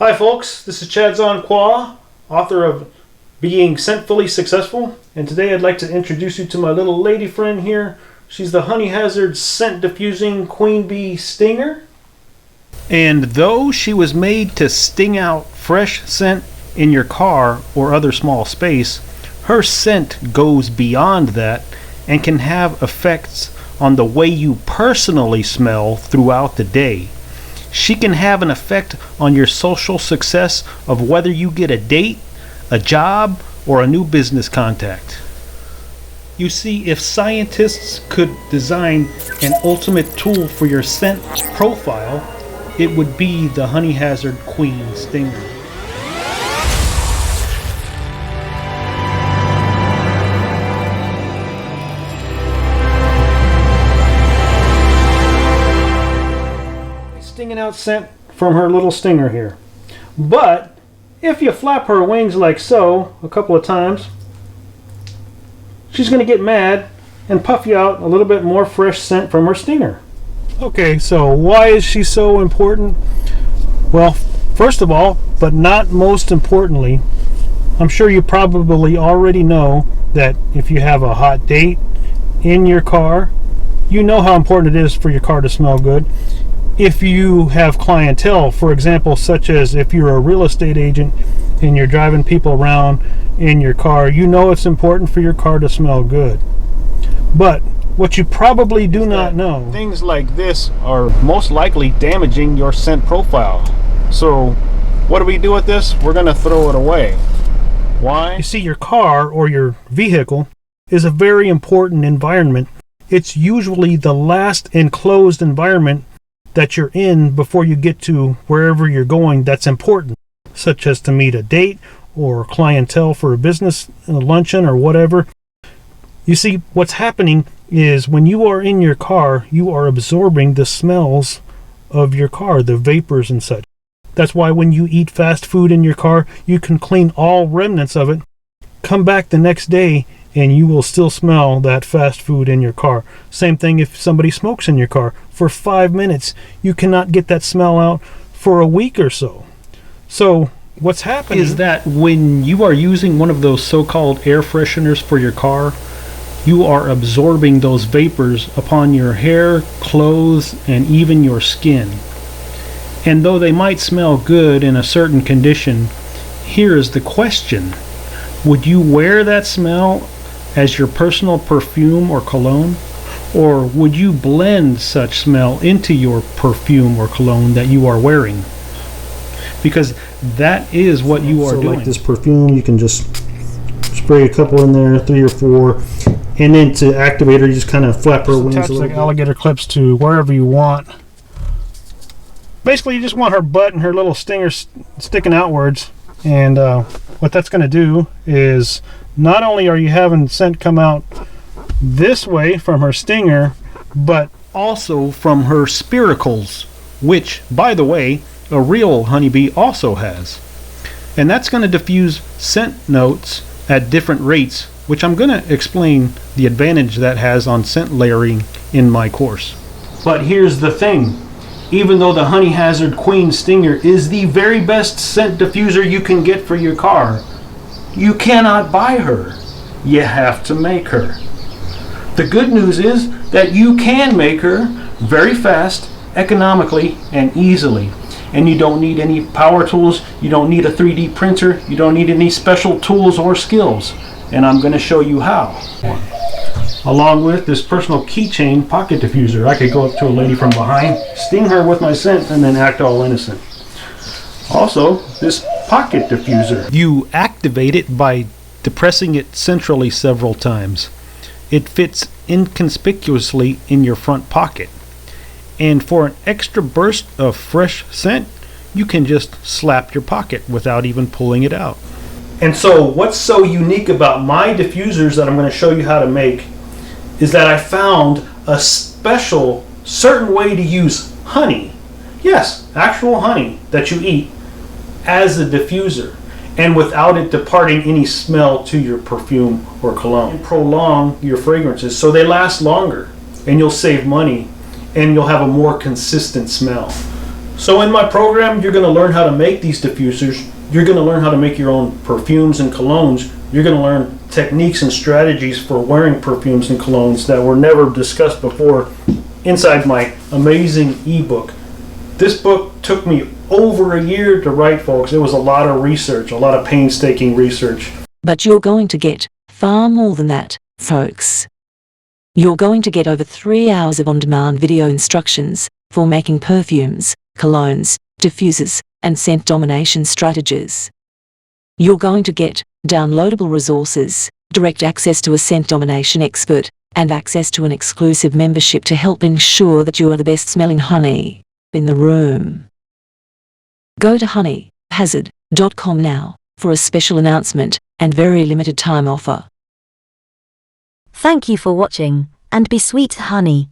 Hi folks, this is Chad Zonqua, author of Being Scentfully Successful, and today I'd like to introduce you to my little lady friend here. She's the Honey Hazard Scent Diffusing Queen Bee Stinger. And though she was made to sting out fresh scent in your car or other small space, her scent goes beyond that and can have effects on the way you personally smell throughout the day. She can have an effect on your social success of whether you get a date, a job, or a new business contact. You see, if scientists could design an ultimate tool for your scent profile, it would be the Honey Hazard Queen Stinger. Stinging out scent from her little stinger here. But if you flap her wings like so a couple of times, she's going to get mad and puff you out a little bit more fresh scent from her stinger. Okay, so why is she so important? Well, first of all, but not most importantly, I'm sure you probably already know that if you have a hot date in your car, you know how important it is for your car to smell good. If you have clientele, for example, such as if you're a real estate agent and you're driving people around in your car, you know it's important for your car to smell good. But what you probably do not know, things like this are most likely damaging your scent profile. So what do we do with this? We're going to throw it away. Why? You see, your car or your vehicle is a very important environment. It's usually the last enclosed environment that you're in before you get to wherever you're going that's important, such as to meet a date or clientele for a business, a luncheon, or whatever. You see, what's happening is when you are in your car, you are absorbing the smells of your car, the vapors and such. That's why when you eat fast food in your car, you can clean all remnants of it, come back the next day, and you will still smell that fast food in your car. Same thing if somebody smokes in your car. For 5 minutes, you cannot get that smell out for a week or so. So what's happening is that when you are using one of those so-called air fresheners for your car, you are absorbing those vapors upon your hair, clothes, and even your skin. And though they might smell good in a certain condition, here is the question. Would you wear that smell as your personal perfume or cologne? Or would you blend such smell into your perfume or cologne that you are wearing? Because that is what you are doing. Like this perfume, you can just spray a couple in there, 3 or 4, and then to activate her, you just kind of flap her wings a little bit. Alligator clips to wherever you want. Basically, you just want her butt and her little stinger sticking outwards, and what that's going to do is not only are you having scent come out this way from her stinger, but also from her spiracles, which, by the way, a real honeybee also has. And that's going to diffuse scent notes at different rates, which I'm going to explain the advantage that has on scent layering in my course. But here's the thing. Even though the Honey Hazard Queen Stinger is the very best scent diffuser you can get for your car, you cannot buy her. You have to make her. The good news is that you can make her very fast, economically, and easily. And you don't need any power tools, you don't need a 3D printer, you don't need any special tools or skills. And I'm going to show you how. Along with this personal keychain pocket diffuser, I could go up to a lady from behind, sting her with my scent, and then act all innocent. Also, this pocket diffuser. You activate it by depressing it centrally several times. It fits inconspicuously in your front pocket. And for an extra burst of fresh scent, you can just slap your pocket without even pulling it out. And so what's so unique about my diffusers that I'm going to show you how to make is that I found a special certain way to use honey, yes, actual honey that you eat, as a diffuser, and without it departing any smell to your perfume or cologne. And prolong your fragrances so they last longer, and you'll save money, and you'll have a more consistent smell. So in my program, you're going to learn how to make these diffusers. You're going to learn how to make your own perfumes and colognes. You're going to learn techniques and strategies for wearing perfumes and colognes that were never discussed before inside my amazing ebook. This book took me over a year to write, folks. It was a lot of research, a lot of painstaking research. But you're going to get far more than that, folks. You're going to get over 3 hours of on-demand video instructions for making perfumes, colognes, diffusers, and scent domination strategies. You're going to get downloadable resources, direct access to a scent domination expert, and access to an exclusive membership to help ensure that you are the best smelling honey in the room. Go to honeyhazard.com now for a special announcement and very limited time offer. Thank you for watching, and be sweet honey.